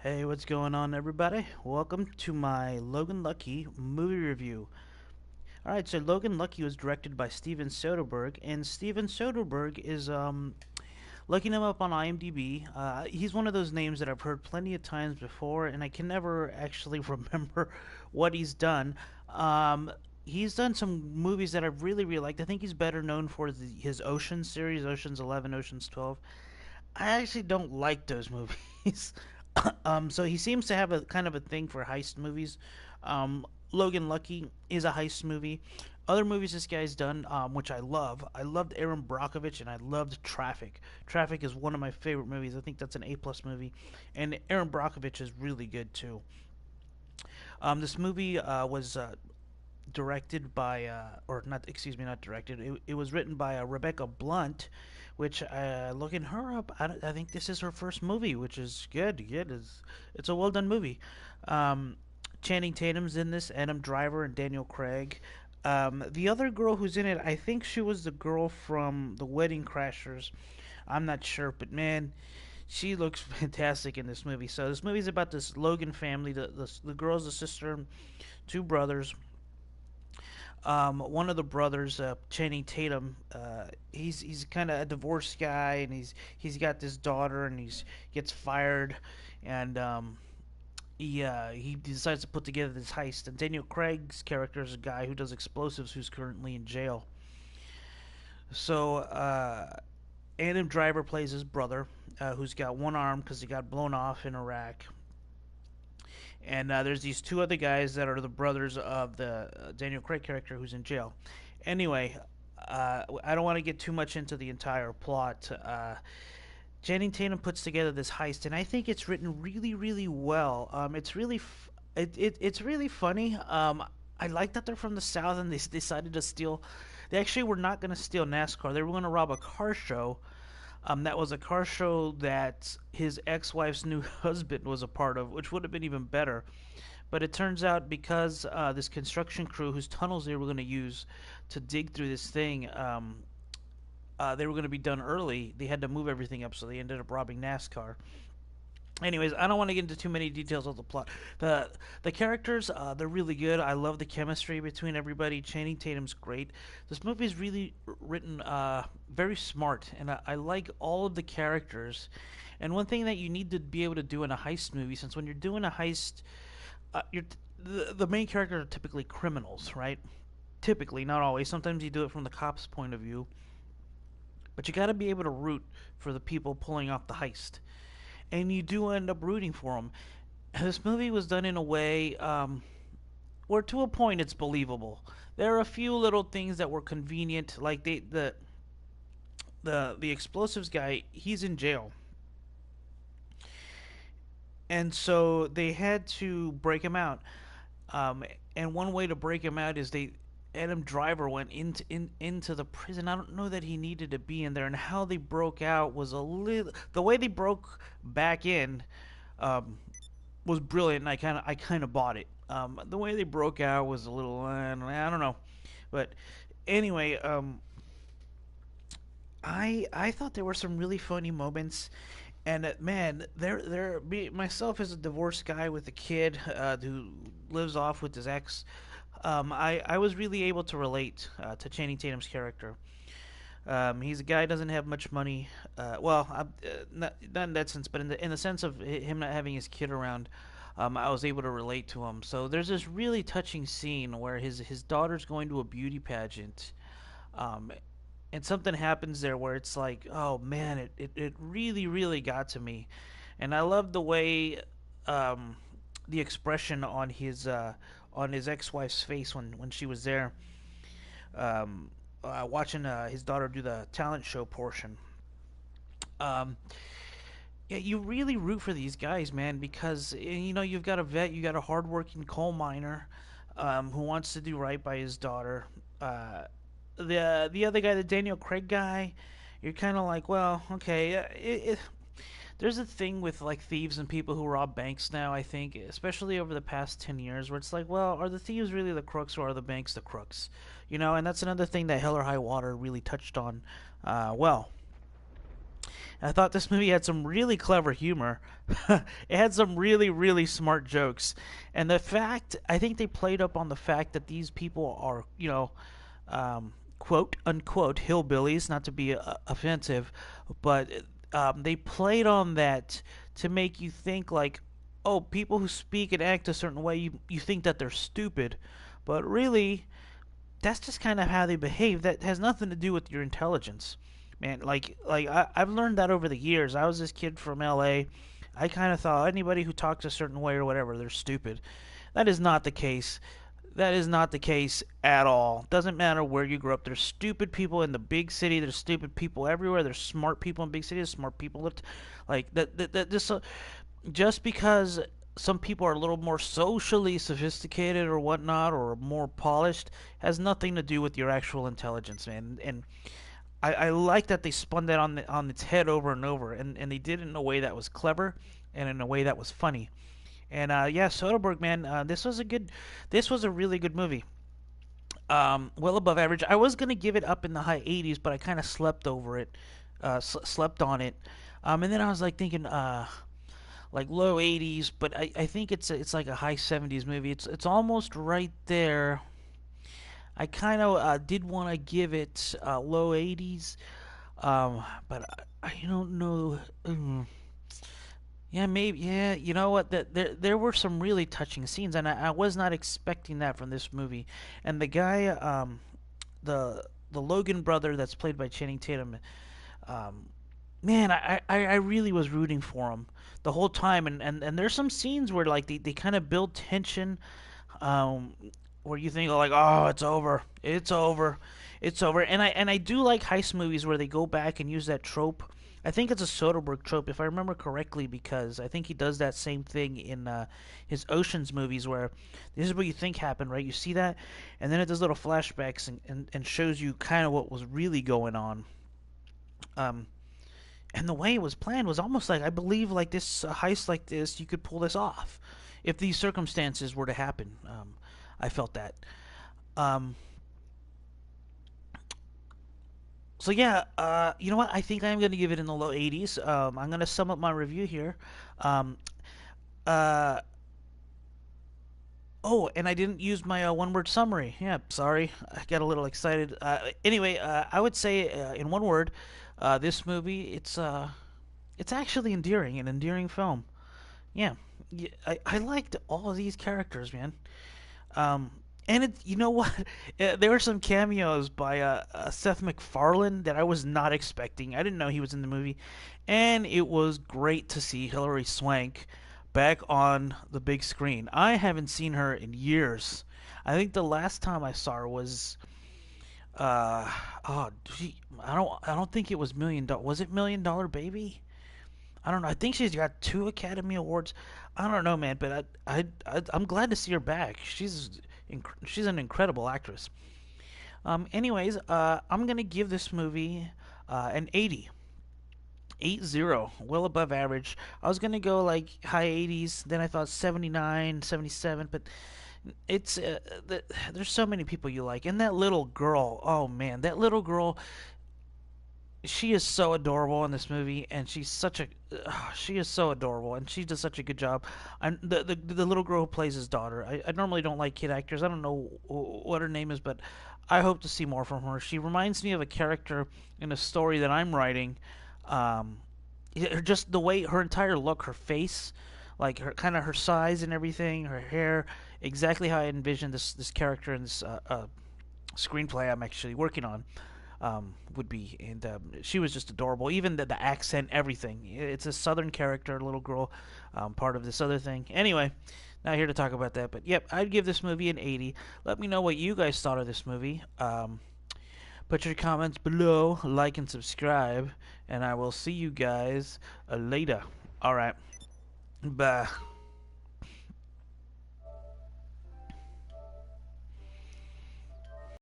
Hey, what's going on, everybody? Welcome to my Logan Lucky movie review. Alright, so Logan Lucky was directed by Steven Soderbergh, and Steven Soderbergh is, looking him up on IMDb. He's one of those names that I've heard plenty of times before, and I can never actually remember what he's done. Um, he's done some movies that I've really liked. I think he's better known for his Ocean series, Ocean's 11, Ocean's 12. I actually don't like those movies. So he seems to have a kind of a thing for heist movies. Logan Lucky is a heist movie. Other movies this guy's done, which I love. I loved Aaron Brockovich, and I loved Traffic. Traffic is one of my favorite movies. I think that's an A+ movie, and Aaron Brockovich is really good too. This movie was directed by, or not, excuse me, not directed. It was written by Rebecca Blunt, which looking her up, I think this is her first movie, which is good. Good, it's a well done movie. Um, Channing Tatum's in this, Adam Driver and Daniel Craig. The other girl who's in it, I think she was the girl from The Wedding Crashers. I'm not sure, but man, she looks fantastic in this movie. So this movie's about this Logan family. The girl's a sister, two brothers. One of the brothers, Channing Tatum, he's kind of a divorced guy, and he's got this daughter, and he's gets fired, and he decides to put together this heist. And Daniel Craig's character is a guy who does explosives, who's currently in jail. So Adam Driver plays his brother, who's got one arm because he got blown off in Iraq. And there's these two other guys that are the brothers of the Daniel Craig character who's in jail. Anyway, I don't want to get too much into the entire plot. Channing Tatum puts together this heist, and I think it's written really well. It's really funny. I like that they're from the South and they decided to steal. They actually were not going to steal NASCAR. They were going to rob a car show. That was a car show that his ex-wife's new husband was a part of, which would have been even better. But it turns out because this construction crew, whose tunnels they were going to use to dig through this thing, they were going to be done early. They had to move everything up, so they ended up robbing NASCAR. Anyways, I don't want to get into too many details of the plot. The characters, they're really good. I love the chemistry between everybody. Channing Tatum's great. This movie is really written very smart, and I like all of the characters. And one thing that you need to be able to do in a heist movie, since when you're doing a heist, the main characters are typically criminals, right? Typically, not always. Sometimes you do it from the cop's point of view, but you got to be able to root for the people pulling off the heist, and you do end up rooting for them. This movie was done in a way where, to a point, it's believable. There are a few little things that were convenient, like the explosives guy. He's in jail, and so they had to break him out. Um, and one way to break him out is they Adam Driver went into the prison. I don't know that he needed to be in there, and how they broke out was a little. The way they broke back in um, was brilliant, and I kind of bought it. The way they broke out was a little. I don't know, but anyway, I thought there were some really funny moments, and man, there me myself as a divorced guy with a kid who lives off with his ex. I was really able to relate to Channing Tatum's character. He's a guy who doesn't have much money. Not in that sense, but in the sense of him not having his kid around. I was able to relate to him. So there's this really touching scene where his daughter's going to a beauty pageant, um, and something happens there where it's like, oh man, it really got to me, and I love the way um, the expression on his ex-wife's face when she was there, watching his daughter do the talent show portion. Um, yeah, you really root for these guys, man, because you've got a vet, you got a hardworking coal miner who wants to do right by his daughter. The other guy, the Daniel Craig guy, you're kind of like, well, okay. There's a thing with like thieves and people who rob banks now. I think, especially over the past 10 years, where it's like, well, are the thieves really the crooks, or are the banks the crooks? And that's another thing that Hell or High Water really touched on. Well, I thought this movie had some really clever humor. It had some really, really smart jokes. And the fact, I think they played up on the fact that these people are, quote unquote hillbillies, not to be offensive, but they played on that to make you think like, oh, people who speak and act a certain way, you think that they're stupid. But really, that's just kind of how they behave. That has nothing to do with your intelligence, man. I've learned that over the years. I was this kid from L.A. I kind of thought anybody who talks a certain way or whatever, they're stupid. That is not the case. That is not the case at all. Doesn't matter where you grew up. There's stupid people in the big city. There's stupid people everywhere. There's smart people in big cities. Smart people like that. Just because some people are a little more socially sophisticated or whatnot or more polished has nothing to do with your actual intelligence, man. And I like that they spun that on its head over and over, and they did it in a way that was clever and in a way that was funny. And yeah, Soderbergh, man, this was a really good movie. Well above average. I was gonna give it up in the high 80s, but I kind of slept over it, slept on it. And then I was like thinking, like low 80s, but I think it's like a high 70s movie. It's almost right there. I kind of did want to give it low 80s, but I don't know. Yeah, maybe. Yeah, you know what? There were some really touching scenes, and I was not expecting that from this movie. And the guy, the Logan brother that's played by Channing Tatum, um, man, I really was rooting for him the whole time. And there's some scenes where like they kind of build tension, um, where you think like, oh, it's over, it's over, it's over. And I do like heist movies where they go back and use that trope. I think it's a Soderbergh trope, if I remember correctly, because I think he does that same thing in his Ocean's movies, where this is what you think happened, right? You see that, and then it does little flashbacks and shows you kind of what was really going on. Um, and the way it was planned was almost like I believe like this heist like this, you could pull this off if these circumstances were to happen. I felt that. Um, so yeah, you know what? I think I'm gonna give it in the low 80s. I'm gonna sum up my review here. Um, uh, oh, and I didn't use my one-word summary. Yeah, sorry, I got a little excited. Anyway, I would say in one word, this movie it's actually endearing, an endearing film. Yeah, I liked all of these characters, man. Um, and you know what? There were some cameos by Seth MacFarlane that I was not expecting. I didn't know he was in the movie, and it was great to see Hilary Swank back on the big screen. I haven't seen her in years. I think the last time I saw her was uh oh gee, I don't think it was $1 million. Was it $1 million Baby? I don't know. I think she's got 2 Academy Awards. I don't know, man, but I'm glad to see her back. She's an incredible actress. Anyways, I'm gonna give this movie an 80. 80, well above average. I was gonna go like high 80s, then I thought 79, 77, but it's there's so many people you like, and that little girl. Oh man, that little girl, she is so adorable in this movie, and she is so adorable, and she does such a good job. The little girl who plays his daughter. I normally don't like kid actors. I don't know what her name is, but I hope to see more from her. She reminds me of a character in a story that I'm writing. Um, just the way her entire look, her face, like her kind of her size and everything, her hair, exactly how I envisioned this character in this screenplay I'm actually working on would be. And she was just adorable. Even the accent, everything. It's a southern character, little girl, part of this other thing. Anyway, not here to talk about that. But yep, I'd give this movie an 80. Let me know what you guys thought of this movie. Put your comments below, like and subscribe, and I will see you guys later. All right, bye.